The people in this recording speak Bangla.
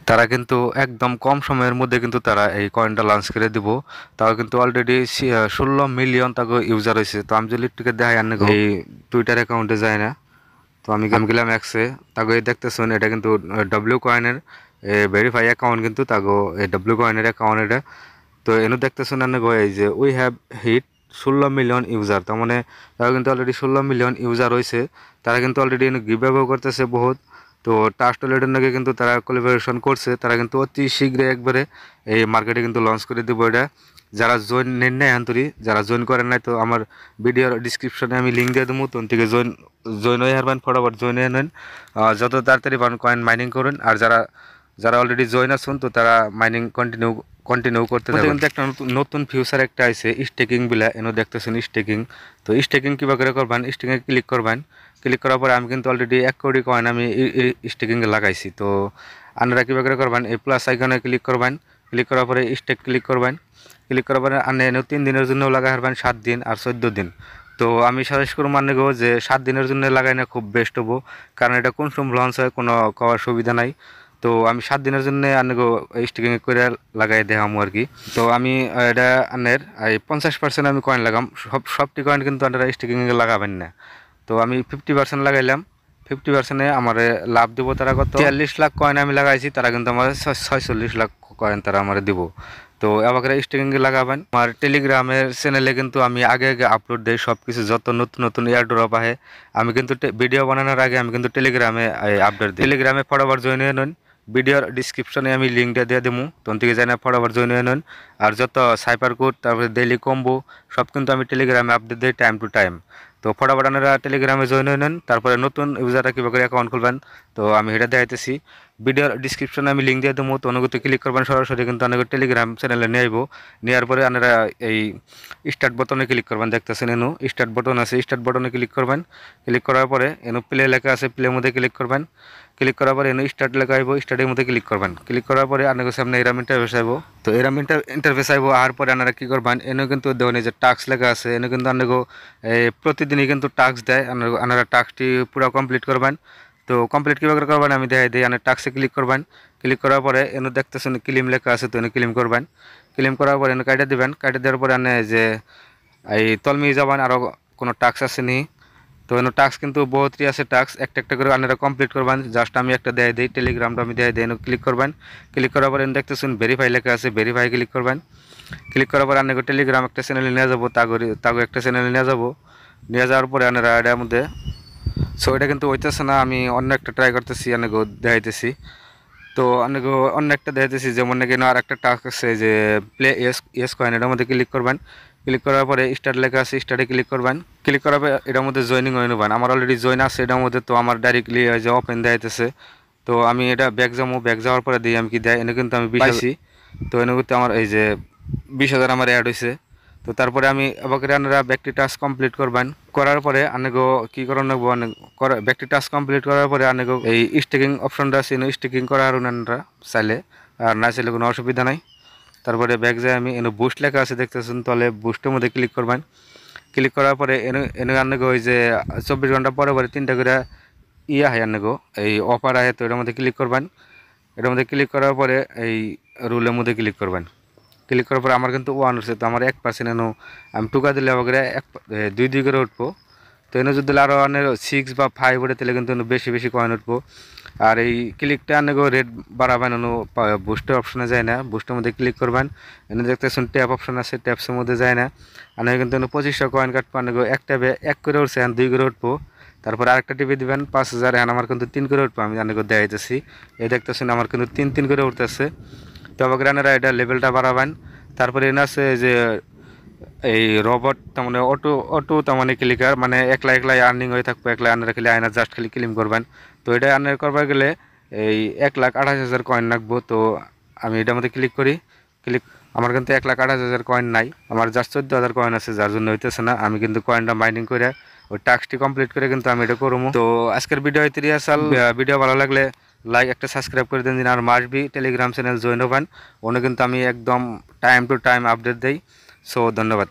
তারা কিন্তু একদম কম সময়ের মধ্যে কিন্তু তারা এই কয়েনটা লঞ্চ করে দিব। তাও কিন্তু অলরেডি 16 মিলিয়ন তাকে ইউজার হয়েছে। তো আমি যদি একটুকে দেখাই আনে এই টুইটার অ্যাকাউন্টে যায় না, তো আমি গেলাম এক্সে, তাকে দেখতেছেন এটা কিন্তু ডব্লিউ কয়েনের ভেরিফাই অ্যাকাউন্ট, কিন্তু তাকে এই ডব্লিউ কয়েনের অ্যাকাউন্ট এটা। তো এনে দেখতেছেন আনে এই যে we have hit 16 million user, তার মানে তারা কিন্তু অলরেডি 16 মিলিয়ন ইউজার হয়েছে। তারা কিন্তু অলরেডি গিভ অ্যাওয়ে করতেছে বহুত। তো টাস্ট ওয়ালেটের নাকি কিন্তু তারা কোলাবোরেশন করছে, তারা কিন্তু অতি শীঘ্রই একবারে এই মার্কেটে কিন্তু লঞ্চ করে দিব এটা। যারা জয়েন নেন নাই আন্তরি, যারা জয়েন করেন নাই, তো আমার ভিডিওর ডিসক্রিপশনে আমি লিঙ্ক দিয়ে দেবো, তখন থেকে জয়েন জয়েন হয়ে হারবেন, ফটাফট জয়েন হয়ে নেন। যত তাড়াতাড়ি পারেন কয়েন মাইনিং করুন। আর যারা যারা অলরেডি জয়েন আছেন, তো তারা মাইনিং কন্টিনিউ করতে থাকুন। কিন্তু একটা নতুন ফিউচার একটা আছে স্টেকিং বিলা, এনে দেখতেছেন স্টেকিং। তো স্টেকিং কীভাবে করে করবেন, স্টেকিংয়ে ক্লিক করবেন। ক্লিক করার পরে আমি কিন্তু অলরেডি 1 কোটি কয়েন আমি স্টেকিংয়ে লাগাইছি। তো আপনারা কীভাবে করে করবেন, এই প্লাস আইকনে ক্লিক করবেন। ক্লিক করার পরে স্টেক ক্লিক করবেন। ক্লিক করার পরে আপনি 3 দিনের জন্য লাগাই হারবেন, 7 দিন আর 14 দিন। তো আমি সাজেস্ট করব মানে গো যে 7 দিনের জন্য লাগাই না খুব বেস্ট হবো, কারণ এটা কোন সময় লঞ্চ হয় কোনো করার সুবিধা নাই। তো আমি 7 দিনের জন্য আনগো স্টিকিং করে লাগাই দেখামো আর কি। তো আমি এটা আনের এই 50% আমি কয়েন লাগাম, সবটি কয়েন কিন্তু আপনারা স্টিকিং লাগাবেন না। তো আমি 50% লাগাইলাম। 50%-এ আমার লাভ দেবো তারা কত, 43 লাখ কয়েন আমি লাগাইছি, তারা কিন্তু আমার 46 লাখ কয়েন তারা আমার দিব। তো আমাকে স্টিকিং লাগাবেন। আমার টেলিগ্রামের চ্যানেলে কিন্তু আমি আগে আগে আপলোড দিই সব কিছু, যত নতুন নতুন এয়ারড্রপ আহে আমি কিন্তু ভিডিও বানানোর আগে আমি কিন্তু টেলিগ্রামে আপডেট দিই। টেলিগ্রামে ফটাফট জয়েন হয়ে নেন। ভিডিওর ডিসক্রিপশনে আমি লিঙ্কটা দিয়ে দেবো, তখন থেকে জানা ফটাফট জয়েন হয়ে নেন। আর যত সাইপার কোড, তারপরে ডেইলি কম্বো সব কিন্তু আমি টেলিগ্রামে আপডেট দিই টাইম টু টাইম। তো ফটাফট আপনারা টেলিগ্রামে জয়েন হয়ে নেন। তারপরে নতুন ইউজাররা কীভাবে করে অ্যাকাউন্ট খুলবেন, তো আমি এটা দেখাইতেছি। ভিডিওর ডিসক্রিপশনে আমি লিঙ্ক দিয়ে দেবো, তো অনুগত ক্লিক করবেন, সরাসরি কিন্তু অনেক টেলিগ্রাম চ্যানেলে নিয়ে আইব। নেওয়ার পরে আপনারা এই স্টার্ট বাটনে ক্লিক করবেন, দেখতেছেন এনু স্টার্ট বাটন আছে, স্টার্ট বাটনে ক্লিক করবেন। ক্লিক করার পরে এনু প্লে লেখা আছে, প্লের মধ্যে ক্লিক করবেন। ক্লিক করার পরে এনু স্টার্ট লেখা আইব, স্টার্টের মধ্যে ক্লিক করবেন। ক্লিক করার পরে আপনার সামনে এরাম ইন্টারফেস আইব। তো এরাম ইন্টারফেস আইব, আর পরে আপনারা কী করবেন, এনু কিন্তু দেখুন এই যে টাস্ক লেখা আছে, এনু কিন্তু আপনাকে প্রতিদিনই কিন্তু টাস্ক দেয়, আপনারা টাস্কটি পুরো কমপ্লিট করবেন। তো কমপ্লিট কীভাবে করবেন আমি দেখাই দিই। আপনার টাস্কে ক্লিক করবেন। ক্লিক করার পরে এনু দেখতেছেন ক্লেম লেখা আছে, তো এনু ক্লেম করবেন। ক্লেম করার পরে এনু কাইটা দিবেন। কাইটা দেওয়ার পরে আপনি যে এই তলমি যাবেন, আরও কোনো টাস্ক আছে নি। তো এনু টাস্ক কিন্তু বহুতই আছে, টাস্ক একটা একটা করে আপনারা কমপ্লিট করবেন। জাস্ট আমি একটা দেখাই দিই, টেলিগ্রামটা আমি দেখাই দিই। এনু ক্লিক করবেন। ক্লিক করার পরে এনু দেখতেছেন ভেরিফাই লেখা আছে, ভেরিফাই ক্লিক করবেন। ক্লিক করার পরে আপনাকে টেলিগ্রাম একটা চ্যানেলে নিয়ে যাবো, তাগো একটা চ্যানেলে নিয়ে যাবো। নিয়ে যাওয়ার পরে আপনারা এটার মধ্যে, সো এটা কিন্তু হইতেছে না, আমি অন্য একটা ট্রাই করতেছি, অনেকে দেখাইতেছি। তো অনেকে অন্য একটা দেখাইতেছি, যেমন নাকি আর একটা টাস্ক আছে যে প্লে এস কয়েন, এটার মধ্যে ক্লিক করবেন। ক্লিক করার পরে স্টার্ট লেখা আছে, স্টার্টে ক্লিক করবেন। ক্লিক করার পরে এটার মধ্যে জয়েনিং হয়ে নেবেন। আমার অলরেডি জয়েন আছে এটার মধ্যে, তো আমার ডাইরেক্টলি যে ওপেন দেখাইতেছে। তো আমি এটা ব্যাক যাবো, ব্যাক যাওয়ার পরে দিই আমি কি দেয়, এনে কিন্তু আমি 20 তো এনে কিন্তু আমার এই যে 20,000 আমার অ্যাড হয়েছে। তো তারপরে আমি আবার আপনারা ব্যাকটি টাস্ক কমপ্লিট করবেন। করার পরে আনেগো কী করার নেবো, ব্যাকটি টাস্ক কমপ্লিট করার পরে আনেগো এই স্টেকিং অপশনটা আছে, স্টেকিং করার আপনারা চাইলে, আর না চাইলে কোনো অসুবিধা নাই। তারপরে ব্যাক যায় আমি এনে বুস্ট লেখা আছে, দেখতেছেন তাহলে বুস্টের মধ্যে ক্লিক করবেন। ক্লিক করার পরে এনে এনে আনেগো ওই যে 24 ঘন্টা পরে পরে 3টা করে হয় আনেগো এই অফার আহে, তো এটার মধ্যে ক্লিক করবেন। এটার মধ্যে ক্লিক করার পরে এই রুলের মধ্যে ক্লিক করবেন। ক্লিক করার পরে আমার কিন্তু 1 হচ্ছে, তো আমার 1% এনো আমি টুকা দিলে আমাকে 2 করে উঠবো। তো এনে যদি আরও অনেক 6 বা 5 ওঠে, তাহলে কিন্তু বেশি বেশি কয়েন উঠবো। আর এই ক্লিকটা অনেক রেট বাড়াবেন, বুস্টের অপশনে যায় না, বুস্টের মধ্যে ক্লিক করবেন। এনে দেখতেছেন ট্যাপ অপশন আছে, ট্যাপসের মধ্যে যায় না। অনেক কিন্তু 2500 কয়েন কাটবো, অনেক এক ট্যাপে 1 করে উঠছে, এখন 2 করে উঠবো। তারপর আরেকটা টিপে দিবেন 5000, এখন আমার কিন্তু 3 করে উঠবো। আমি অনেক দেখাইতেছি, এই দেখতেছেন আমার কিন্তু 3 করে উঠতেছে। তো আমাকে রানেরা এটা লেভেলটা বাড়াবেন। তারপরে এনে আছে যে এই রবট, তার মানে অটো অটো, তার মানে ক্লিকার, মানে একলা একলাই আর্নিং হয়ে থাকবো, একলা আনারা খালি আয়না জাস্ট খালি ক্লেম করবেন। তো এটা আর্নার করবার গেলে এই 1,28,000 কয়েন রাখবো। তো আমি এটার মধ্যে ক্লিক করি। ক্লিক, আমার কিন্তু 1,28,000 কয়েন নাই, আমার জাস্ট 14,000 কয়েন আছে, যার জন্য হইতেছে না। আমি কিন্তু কয়েনটা মাইনিং করে ওই টাস্কটি কমপ্লিট করে কিন্তু আমি এটা করবো। তো আজকের ভিডিও হইতে রিহার্সাল। ভিডিও ভালো লাগলে লাইক একটা সাবস্ক্রাইব করে দিন, আর মাসবি টেলিগ্রাম চ্যানেল জয়েন হবেন। ওনে কিন্তু আমি একদম টাইম টু টাইম আপডেট দেই। সো ধন্যবাদ।